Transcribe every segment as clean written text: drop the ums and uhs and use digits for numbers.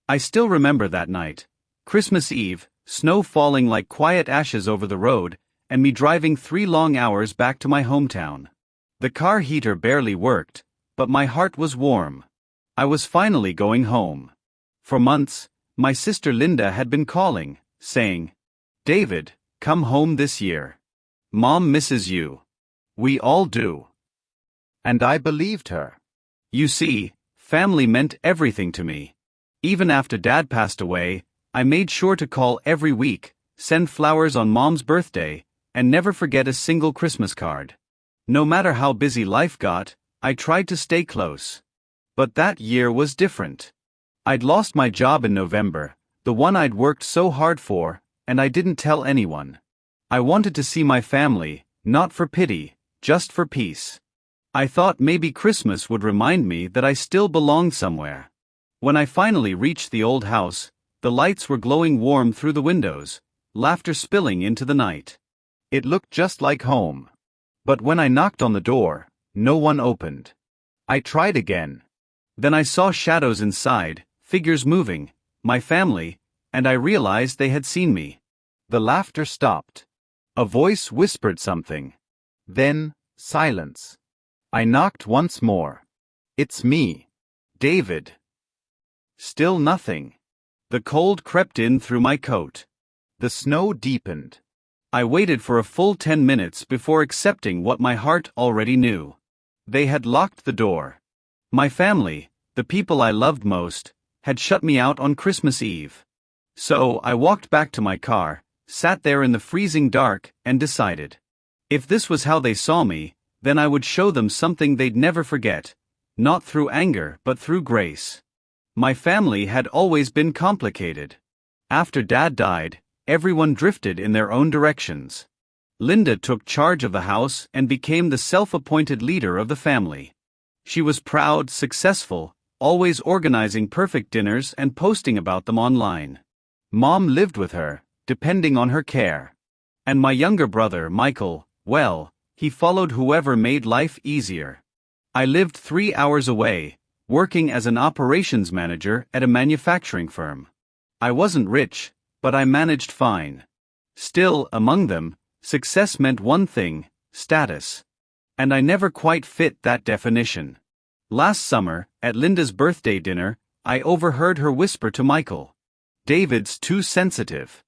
I still remember that night. Christmas Eve, snow falling like quiet ashes over the road, and me driving 3 long hours back to my hometown. The car heater barely worked, but my heart was warm. I was finally going home. For months, my sister Linda had been calling, saying, "David, come home this year. Mom misses you. We all do." And I believed her. You see, family meant everything to me. Even after Dad passed away, I made sure to call every week, send flowers on Mom's birthday, and never forget a single Christmas card. No matter how busy life got, I tried to stay close. But that year was different. I'd lost my job in November, the one I'd worked so hard for, and I didn't tell anyone. I wanted to see my family, not for pity, just for peace. I thought maybe Christmas would remind me that I still belonged somewhere. When I finally reached the old house, the lights were glowing warm through the windows, laughter spilling into the night. It looked just like home. But when I knocked on the door, no one opened. I tried again. Then I saw shadows inside, figures moving, my family, and I realized they had seen me. The laughter stopped. A voice whispered something. Then, silence. I knocked once more. "It's me, David." Still nothing. The cold crept in through my coat. The snow deepened. I waited for a full 10 minutes before accepting what my heart already knew. They had locked the door. My family, the people I loved most, had shut me out on Christmas Eve. So I walked back to my car, sat there in the freezing dark, and decided. If this was how they saw me, then I would show them something they'd never forget, not through anger but through grace. My family had always been complicated. After Dad died, everyone drifted in their own directions. Linda took charge of the house and became the self-appointed leader of the family. She was proud, successful, always organizing perfect dinners and posting about them online. Mom lived with her, depending on her care. And my younger brother, Michael, well, he followed whoever made life easier. I lived 3 hours away, working as an operations manager at a manufacturing firm. I wasn't rich, but I managed fine. Still, among them, success meant one thing: status. And I never quite fit that definition. Last summer, at Linda's birthday dinner, I overheard her whisper to Michael, "David's too sensitive.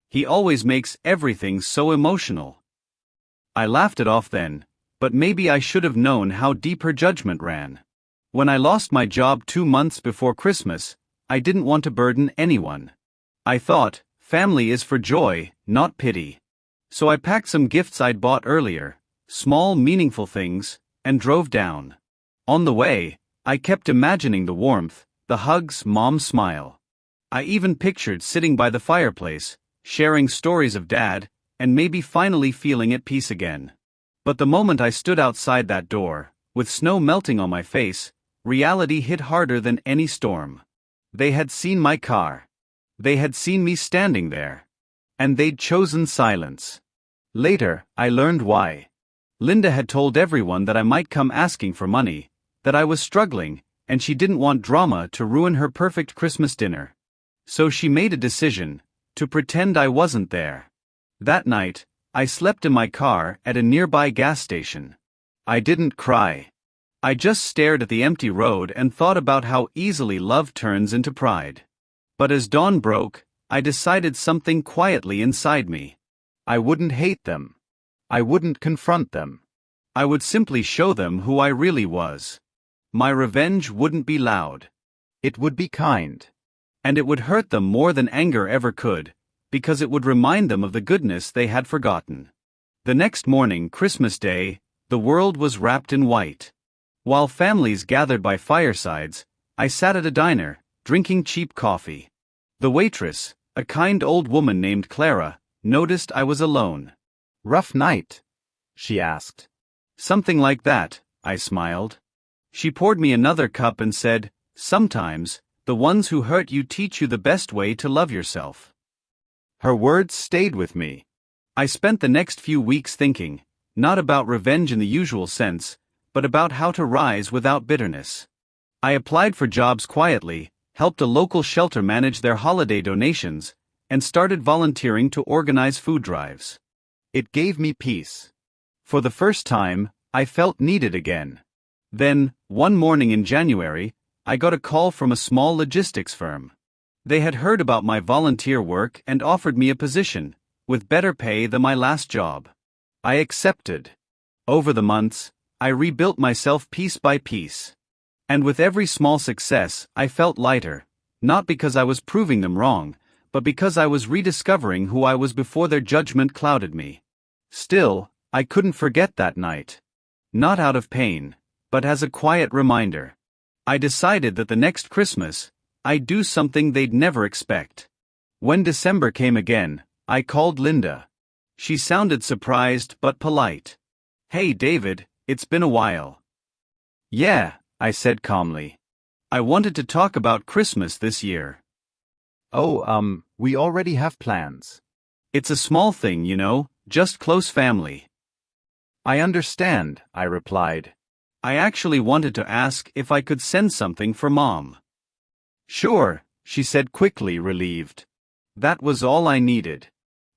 He always makes everything so emotional." I laughed it off then, but maybe I should have known how deep her judgment ran. When I lost my job 2 months before Christmas, I didn't want to burden anyone. I thought, family is for joy, not pity. So I packed some gifts I'd bought earlier, small meaningful things, and drove down. On the way, I kept imagining the warmth, the hugs, Mom's smile. I even pictured sitting by the fireplace, sharing stories of Dad, and maybe finally feeling at peace again. But the moment I stood outside that door, with snow melting on my face, reality hit harder than any storm. They had seen my car. They had seen me standing there. And they'd chosen silence. Later, I learned why. Linda had told everyone that I might come asking for money, that I was struggling, and she didn't want drama to ruin her perfect Christmas dinner. So she made a decision, to pretend I wasn't there. That night, I slept in my car at a nearby gas station. I didn't cry. I just stared at the empty road and thought about how easily love turns into pride. But as dawn broke, I decided something quietly inside me. I wouldn't hate them. I wouldn't confront them. I would simply show them who I really was. My revenge wouldn't be loud. It would be kind. And it would hurt them more than anger ever could, because it would remind them of the goodness they had forgotten. The next morning, Christmas Day, the world was wrapped in white. While families gathered by firesides, I sat at a diner, drinking cheap coffee. The waitress, a kind old woman named Clara, noticed I was alone. "Rough night?" she asked. "Something like that," I smiled. She poured me another cup and said, "Sometimes, the ones who hurt you teach you the best way to love yourself." Her words stayed with me. I spent the next few weeks thinking, not about revenge in the usual sense, but about how to rise without bitterness. I applied for jobs quietly, helped a local shelter manage their holiday donations, and started volunteering to organize food drives. It gave me peace. For the first time, I felt needed again. Then, one morning in January, I got a call from a small logistics firm. They had heard about my volunteer work and offered me a position, with better pay than my last job. I accepted. Over the months, I rebuilt myself piece by piece. And with every small success, I felt lighter, not because I was proving them wrong, but because I was rediscovering who I was before their judgment clouded me. Still, I couldn't forget that night. Not out of pain, but as a quiet reminder. I decided that the next Christmas, I'd do something they'd never expect. When December came again, I called Linda. She sounded surprised but polite. "Hey David, it's been a while." "Yeah," I said calmly. "I wanted to talk about Christmas this year." "Oh, we already have plans." "It's a small thing, just close family." "I understand," I replied. "I actually wanted to ask if I could send something for Mom." "Sure," she said quickly, relieved. That was all I needed.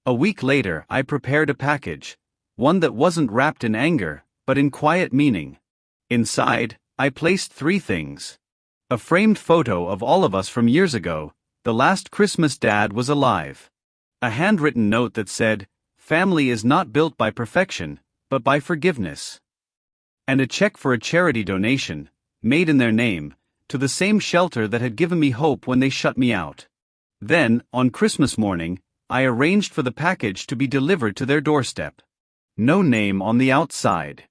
A week later, I prepared a package, one that wasn't wrapped in anger, but in quiet meaning. Inside, I placed 3 things. A framed photo of all of us from years ago, the last Christmas Dad was alive. A handwritten note that said, "Family is not built by perfection, but by forgiveness." And a check for a charity donation, made in their name, to the same shelter that had given me hope when they shut me out. Then, on Christmas morning, I arranged for the package to be delivered to their doorstep. No name on the outside.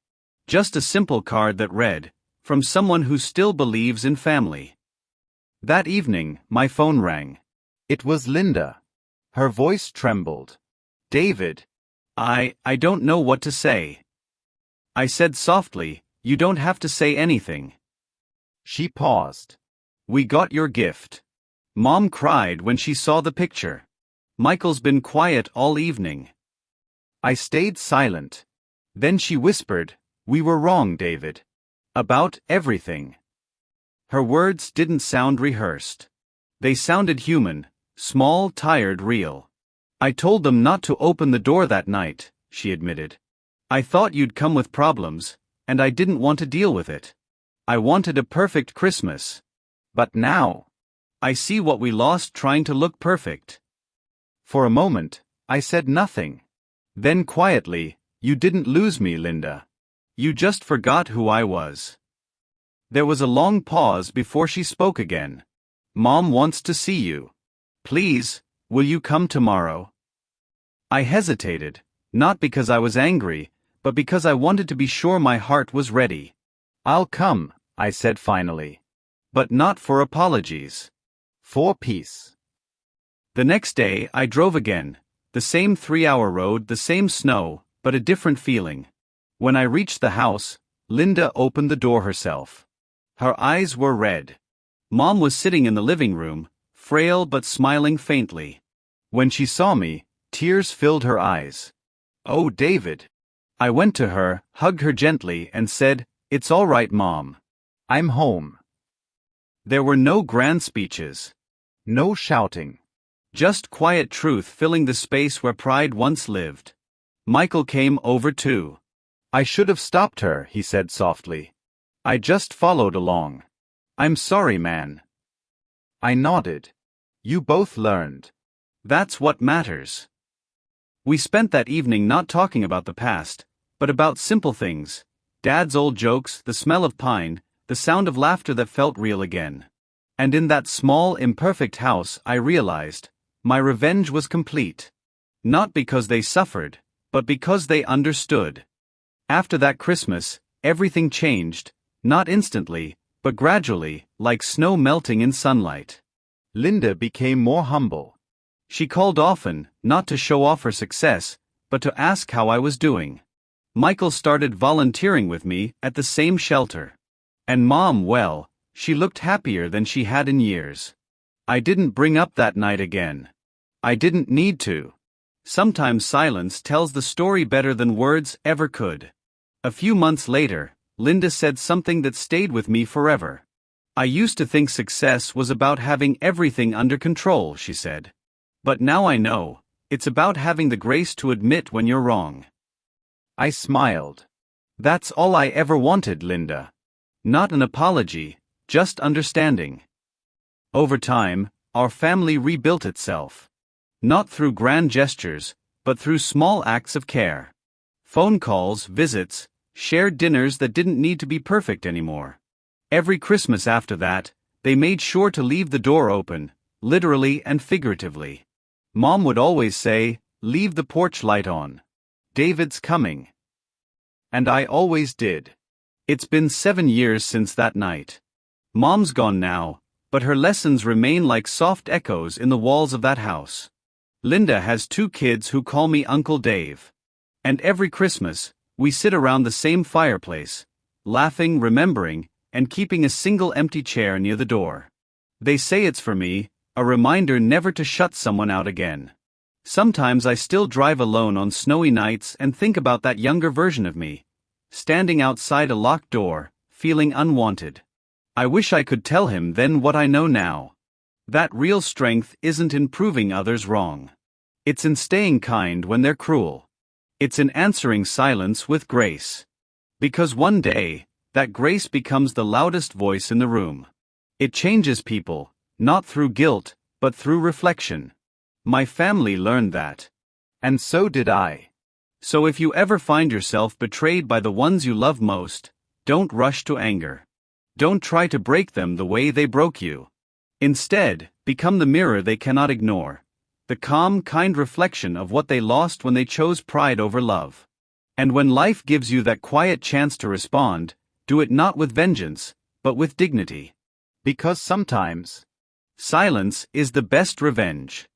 Just a simple card that read, "From someone who still believes in family." That evening, my phone rang. It was Linda. Her voice trembled. "David, I don't know what to say." I said softly, "You don't have to say anything." She paused. "We got your gift." Mom cried when she saw the picture. "Michael's been quiet all evening." I stayed silent. Then she whispered, "We were wrong, David. About everything." Her words didn't sound rehearsed. They sounded human, small, tired, real. "I told them not to open the door that night," she admitted. "I thought you'd come with problems, and I didn't want to deal with it. I wanted a perfect Christmas. But now, I see what we lost trying to look perfect." For a moment, I said nothing. Then quietly, "You didn't lose me, Linda. You just forgot who I was." There was a long pause before she spoke again. "Mom wants to see you. Please, will you come tomorrow?" I hesitated, not because I was angry, but because I wanted to be sure my heart was ready. "I'll come," I said finally. But not for apologies. For peace. The next day, I drove again. The same 3-hour road, the same snow, but a different feeling. When I reached the house, Linda opened the door herself. Her eyes were red. Mom was sitting in the living room, frail but smiling faintly. When she saw me, tears filled her eyes. "Oh, David." I went to her, hugged her gently, and said, "It's all right, Mom. I'm home." There were no grand speeches. No shouting. Just quiet truth filling the space where pride once lived. Michael came over too. "I should have stopped her," he said softly. "I just followed along. I'm sorry, man." I nodded. "You both learned. That's what matters." We spent that evening not talking about the past, but about simple things. Dad's old jokes, the smell of pine, the sound of laughter that felt real again. And in that small, imperfect house, I realized, my revenge was complete. Not because they suffered, but because they understood. After that Christmas, everything changed, not instantly, but gradually, like snow melting in sunlight. Linda became more humble. She called often, not to show off her success, but to ask how I was doing. Michael started volunteering with me at the same shelter. And Mom, well, she looked happier than she had in years. I didn't bring up that night again. I didn't need to. Sometimes silence tells the story better than words ever could. A few months later, Linda said something that stayed with me forever. I used to think success was about having everything under control, she said. But now I know, it's about having the grace to admit when you're wrong. I smiled. That's all I ever wanted, Linda. Not an apology, just understanding. Over time, our family rebuilt itself. Not through grand gestures, but through small acts of care. Phone calls, visits, shared dinners that didn't need to be perfect anymore. Every Christmas after that, they made sure to leave the door open, literally and figuratively. Mom would always say, "Leave the porch light on. David's coming." And I always did. It's been 7 years since that night. Mom's gone now, but her lessons remain like soft echoes in the walls of that house. Linda has 2 kids who call me Uncle Dave. And every Christmas, we sit around the same fireplace, laughing, remembering, and keeping a single empty chair near the door. They say it's for me, a reminder never to shut someone out again. Sometimes I still drive alone on snowy nights and think about that younger version of me, standing outside a locked door, feeling unwanted. I wish I could tell him then what I know now. That real strength isn't in proving others wrong. It's in staying kind when they're cruel. It's in answering silence with grace. Because one day, that grace becomes the loudest voice in the room. It changes people, not through guilt, but through reflection. My family learned that. And so did I. So if you ever find yourself betrayed by the ones you love most, don't rush to anger. Don't try to break them the way they broke you. Instead, become the mirror they cannot ignore. The calm, kind reflection of what they lost when they chose pride over love. And when life gives you that quiet chance to respond, do it not with vengeance, but with dignity. Because sometimes, silence is the best revenge.